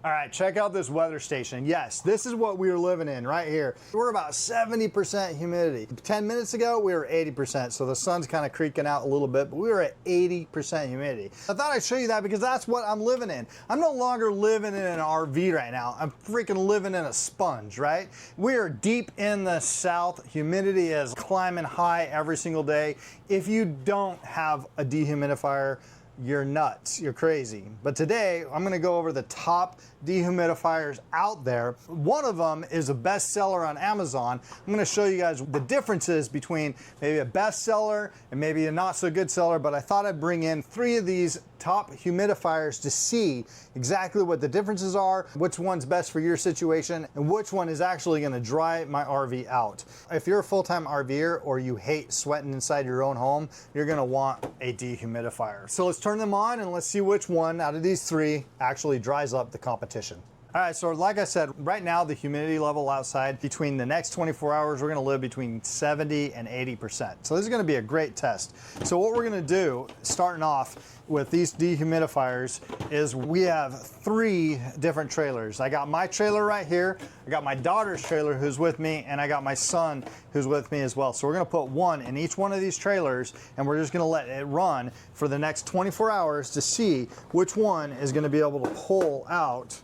All right, check out this weather station. Yes, this is what we were living in right here. We're about 70% humidity. 10 minutes ago, we were 80%, so the sun's kind of creaking out a little bit, but we were at 80% humidity. I thought I'd show you that because that's what I'm living in. I'm no longer living in an RV right now. I'm freaking living in a sponge, right? We are deep in the south. Humidity is climbing high every single day. If you don't have a dehumidifier, you're nuts, you're crazy. But today, I'm gonna go over the top dehumidifiers out there. One of them is a bestseller on Amazon. I'm gonna show you guys the differences between maybe a bestseller and maybe a not so good seller, but I thought I'd bring in 3 of these top humidifiers to see exactly what the differences are, which one's best for your situation, and which one is actually gonna dry my RV out. If you're a full-time RVer or you hate sweating inside your own home, you're gonna want a dehumidifier. So let's turn them on and let's see which one out of these 3 actually dries up the competition. All right, so like I said, right now the humidity level outside between the next 24 hours, we're gonna live between 70 and 80%. So this is gonna be a great test. So what we're gonna do, starting off with these dehumidifiers, is we have 3 different trailers. I got my trailer right here, I got my daughter's trailer who's with me, and I got my son who's with me as well. So we're gonna put one in each one of these trailers, and we're just gonna let it run for the next 24 hours to see which one is gonna be able to pull out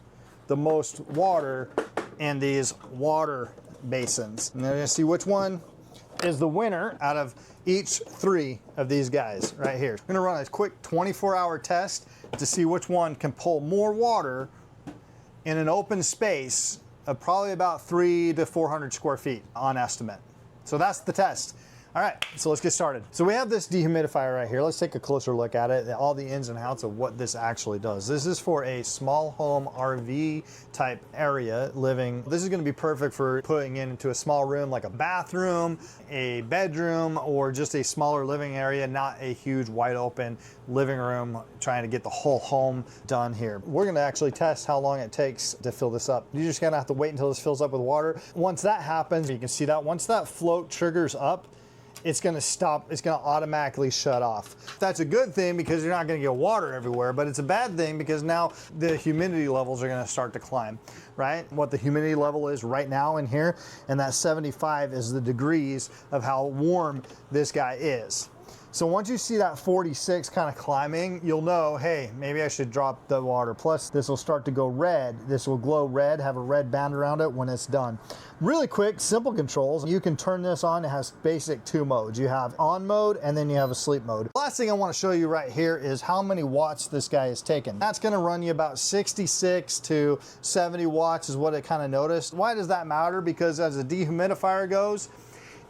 the most water in these water basins. And they're gonna see which one is the winner out of each 3 of these guys right here. I'm gonna run a quick 24-hour test to see which one can pull more water in an open space of probably about 300 to 400 square feet on estimate. So that's the test. All right, so let's get started. So we have this dehumidifier right here. Let's take a closer look at it, all the ins and outs of what this actually does. This is for a small home RV type area living. This is gonna be perfect for putting into a small room like a bathroom, a bedroom, or just a smaller living area, not a huge wide open living room trying to get the whole home done here. We're gonna actually test how long it takes to fill this up. You're just gonna have to wait until this fills up with water. Once that happens, you can see that once that float triggers up, it's gonna stop, it's gonna automatically shut off. That's a good thing because you're not gonna get water everywhere, but it's a bad thing because now the humidity levels are gonna start to climb, right? What the humidity level is right now in here, and that 75 is the degrees of how warm this guy is. So once you see that 46 kind of climbing, you'll know, hey, maybe I should drop the water. Plus, this will start to go red. This will glow red, have a red band around it when it's done. Really quick, simple controls. You can turn this on. It has basic 2 modes. You have on mode, and then you have a sleep mode. Last thing I want to show you right here is how many watts this guy is taking. That's going to run you about 66 to 70 watts is what I kind of noticed. Why does that matter? Because as a dehumidifier goes,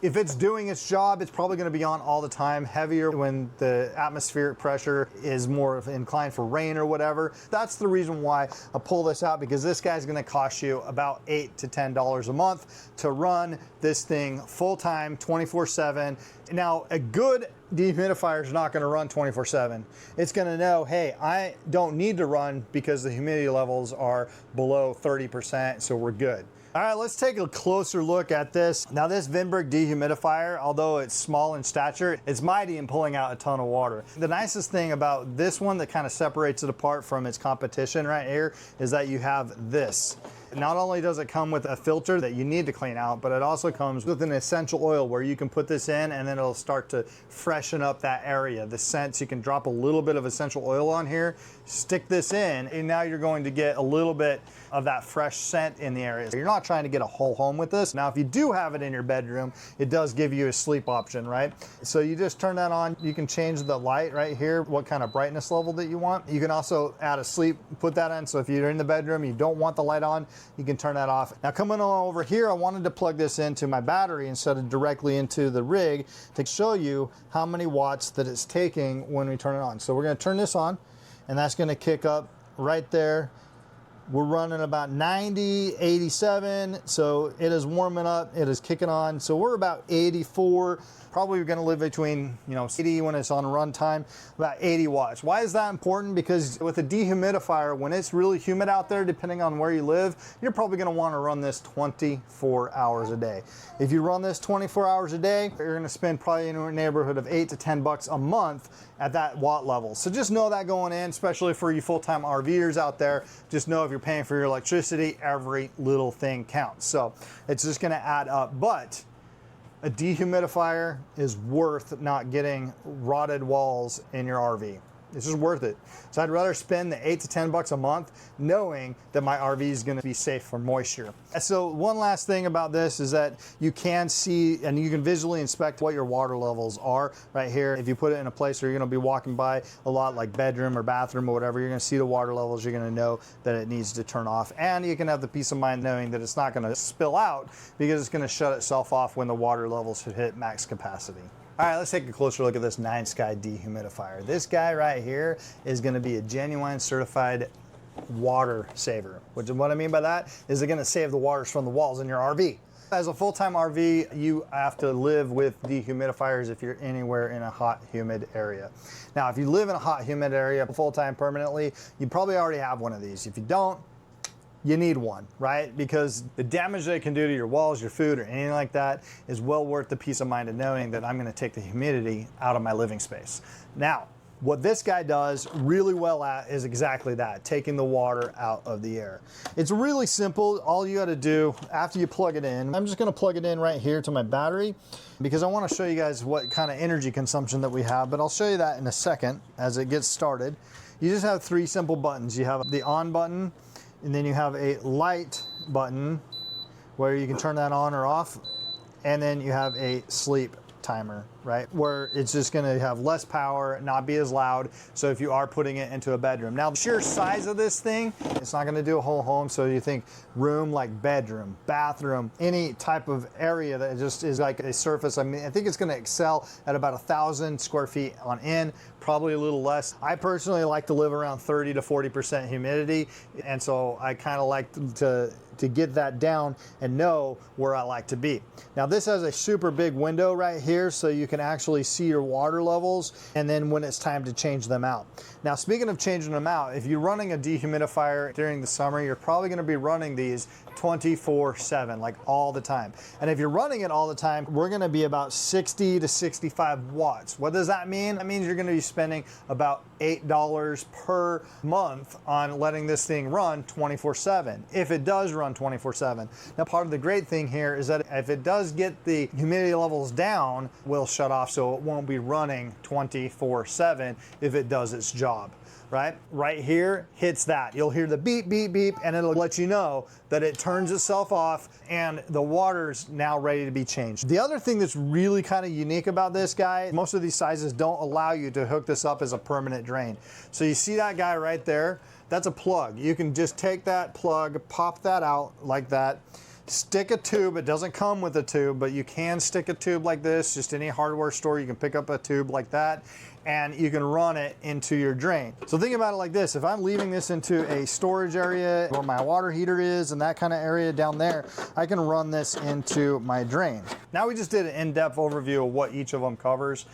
if it's doing its job, it's probably going to be on all the time, heavier when the atmospheric pressure is more inclined for rain or whatever. That's the reason why I pull this out, because this guy's going to cost you about $8 to $10 a month to run this thing full-time, 24/7. Now, a good dehumidifier is not going to run 24/7. It's going to know, hey, I don't need to run because the humidity levels are below 30%, so we're good. All right, let's take a closer look at this. Now this Viprh dehumidifier, although it's small in stature, it's mighty in pulling out a ton of water. The nicest thing about this one that kind of separates it apart from its competition right here is that you have this. Not only does it come with a filter that you need to clean out, but it also comes with an essential oil where you can put this in and then it'll start to freshen up that area. The scents, you can drop a little bit of essential oil on here, stick this in, and now you're going to get a little bit of that fresh scent in the area. So you're not trying to get a whole home with this. Now, if you do have it in your bedroom, it does give you a sleep option, right? So you just turn that on. You can change the light right here, what kind of brightness level that you want. You can also add a sleep, put that in. So if you're in the bedroom, you don't want the light on, you can turn that off. Now coming on over here, I wanted to plug this into my battery instead of directly into the rig to show you how many watts that it's taking when we turn it on. So we're gonna turn this on, and that's gonna kick up right there. We're running about 90, 87, so it is warming up, it is kicking on. So we're about 84, probably gonna live between 80 when it's on run time, about 80 watts. Why is that important? Because with a dehumidifier, when it's really humid out there, depending on where you live, you're probably gonna wanna run this 24 hours a day. If you run this 24 hours a day, you're gonna spend probably in a neighborhood of $8 to $10 a month at that watt level. So just know that going in, especially for you full-time RVers out there, just know if you're paying for your electricity, every little thing counts. So it's just gonna add up. But a dehumidifier is worth not getting rotted walls in your RV. It's just worth it. So I'd rather spend the $8 to $10 a month knowing that my RV is going to be safe from moisture. So one last thing about this is that you can see and you can visually inspect what your water levels are right here. If you put it in a place where you're going to be walking by a lot, like bedroom or bathroom or whatever, you're going to see the water levels. You're going to know that it needs to turn off, and you can have the peace of mind knowing that it's not going to spill out because it's going to shut itself off when the water levels hit max capacity. All right, let's take a closer look at this 9Sky dehumidifier. This guy right here is going to be a genuine certified water saver. Which, what I mean by that is they're going to save the waters from the walls in your RV. As a full-time RV, you have to live with dehumidifiers if you're anywhere in a hot, humid area. Now, if you live in a hot, humid area full-time permanently, you probably already have one of these. If you don't, you need one, right? Because the damage that it can do to your walls, your food, or anything like that is well worth the peace of mind of knowing that I'm gonna take the humidity out of my living space. Now, what this guy does really well at is exactly that, taking the water out of the air. It's really simple. All you gotta do after you plug it in, I'm just gonna plug it in right here to my battery because I wanna show you guys what kind of energy consumption that we have, but I'll show you that in a second as it gets started. You just have three simple buttons. You have the on button, and then you have a light button where you can turn that on or off. And then you have a sleep timer, right? Where it's just gonna have less power, not be as loud. So if you are putting it into a bedroom. Now the sheer size of this thing, it's not gonna do a whole home. So you think room like bedroom, bathroom, any type of area that just is like a surface. I mean, I think it's gonna excel at about 1,000 square feet on end, probably a little less. I personally like to live around 30 to 40% humidity. And so I kind of like to get that down and know where I like to be. Now this has a super big window right here so you can actually see your water levels and then when it's time to change them out. Now speaking of changing them out, if you're running a dehumidifier during the summer, you're probably gonna be running these 24/7, like all the time. And if you're running it all the time, we're gonna be about 60 to 65 watts. What does that mean? That means you're gonna be spending about $8 per month on letting this thing run 24/7, if it does run 24/7. Now part of the great thing here is that if it does get the humidity levels down, we'll shut off so it won't be running 24/7 if it does its job. Right here hits that. You'll hear the beep, beep, beep, and it'll let you know that it turns itself off and the water's now ready to be changed. The other thing that's really kind of unique about this guy, most of these sizes don't allow you to hook this up as a permanent drain. So you see that guy right there? That's a plug. You can just take that plug, pop that out like that, stick a tube. It doesn't come with a tube, but you can stick a tube like this. Just any hardware store, you can pick up a tube like that and you can run it into your drain. So think about it like this. If I'm leaving this into a storage area where my water heater is and that kind of area down there, I can run this into my drain. Now we just did an in-depth overview of what each of them covers.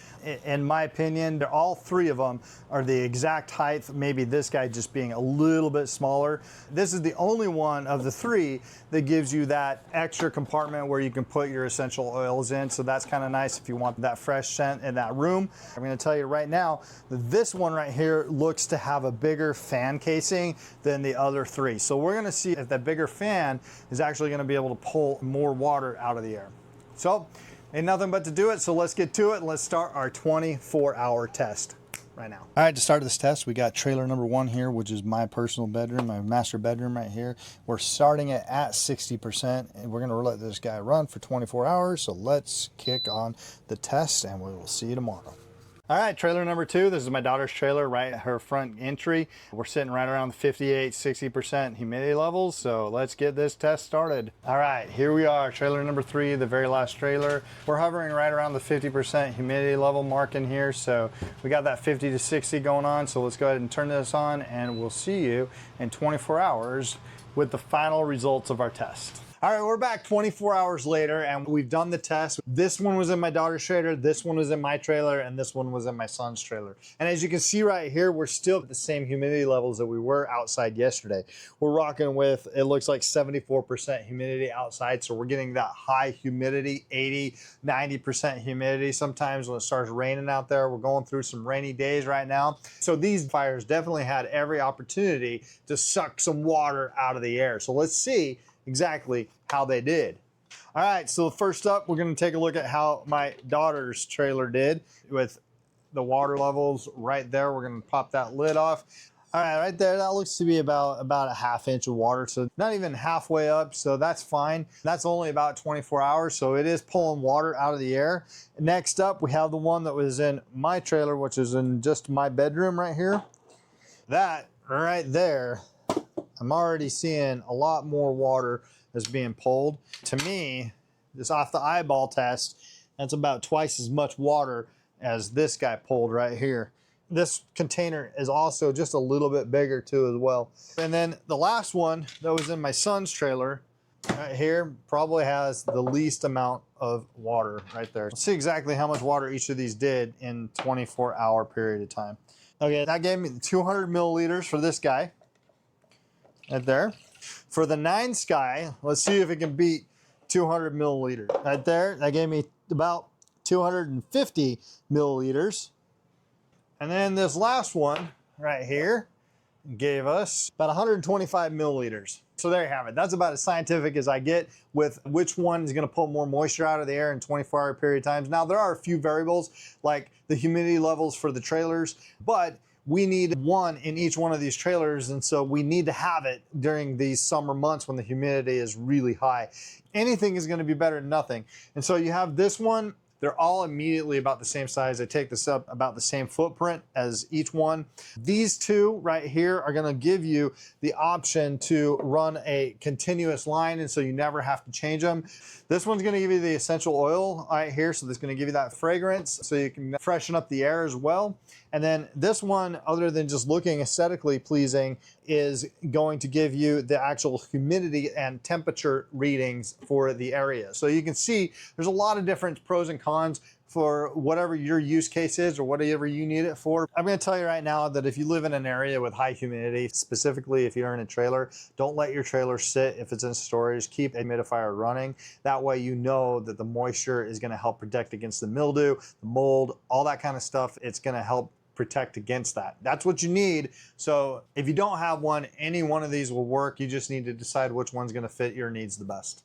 In my opinion, all three of them are the exact height, maybe this guy just being a little bit smaller. This is the only one of the three that gives you that extra compartment where you can put your essential oils in. So that's kind of nice if you want that fresh scent in that room. I'm gonna tell you right now, this one right here looks to have a bigger fan casing than the other three. So we're gonna see if that bigger fan is actually gonna be able to pull more water out of the air. So ain't nothing but to do it. So let's get to it and let's start our 24-hour test right now. All right, to start this test, we got trailer number 1 here, which is my personal bedroom, my master bedroom right here. We're starting it at 60%, and we're gonna let this guy run for 24 hours. So let's kick on the test, and we will see you tomorrow. All right, trailer number 2. This is my daughter's trailer, right at her front entry. We're sitting right around the 58, 60% humidity levels. So let's get this test started. All right, here we are, trailer number 3, the very last trailer. We're hovering right around the 50% humidity level mark in here. So we got that 50 to 60 going on. So let's go ahead and turn this on and we'll see you in 24 hours with the final results of our test. All right, we're back 24 hours later and we've done the test. This one was in my daughter's trailer, this one was in my trailer, and this one was in my son's trailer. And as you can see right here, we're still at the same humidity levels that we were outside yesterday. We're rocking with, it looks like 74% humidity outside, so we're getting that high humidity, 80, 90% humidity. Sometimes when it starts raining out there, we're going through some rainy days right now. So these fires definitely had every opportunity to suck some water out of the air. So let's see exactly how they did. All right, so first up, we're gonna take a look at how my daughter's trailer did with the water levels right there. We're gonna pop that lid off. All right, right there, that looks to be about a ½ inch of water, so not even halfway up, so that's fine. That's only about 24 hours, so it is pulling water out of the air. Next up, we have the one that was in my trailer, which is in just my bedroom right here. That right there, I'm already seeing a lot more water that's being pulled. To me, just off the eyeball test, that's about twice as much water as this guy pulled right here. This container is also just a little bit bigger too as well. And then the last one that was in my son's trailer right here probably has the least amount of water right there. Let's see exactly how much water each of these did in 24-hour period of time. Okay, that gave me 200 milliliters for this guy. Right there. For the 9 Sky, let's see if it can beat 200 milliliters. Right there, that gave me about 250 milliliters. And then this last one right here gave us about 125 milliliters. So there you have it. That's about as scientific as I get with which one is going to pull more moisture out of the air in 24-hour period of times. Now, there are a few variables like the humidity levels for the trailers, but we need one in each one of these trailers, and so we need to have it during these summer months when the humidity is really high. Anything is going to be better than nothing. And so you have this one. They're all immediately about the same size. They take this up about the same footprint as each one. These two right here are gonna give you the option to run a continuous line, and so you never have to change them. This one's gonna give you the essential oil right here, so that's gonna give you that fragrance, so you can freshen up the air as well. And then this one, other than just looking aesthetically pleasing, is going to give you the actual humidity and temperature readings for the area. So you can see there's a lot of different pros and cons for whatever your use case is or whatever you need it for. I'm gonna tell you right now that if you live in an area with high humidity, specifically if you're in a trailer, don't let your trailer sit if it's in storage. Keep a humidifier running. That way you know that the moisture is gonna help protect against the mildew, the mold, all that kind of stuff. It's gonna help protect against that. That's what you need. So if you don't have one, any one of these will work. You just need to decide which one's gonna fit your needs the best.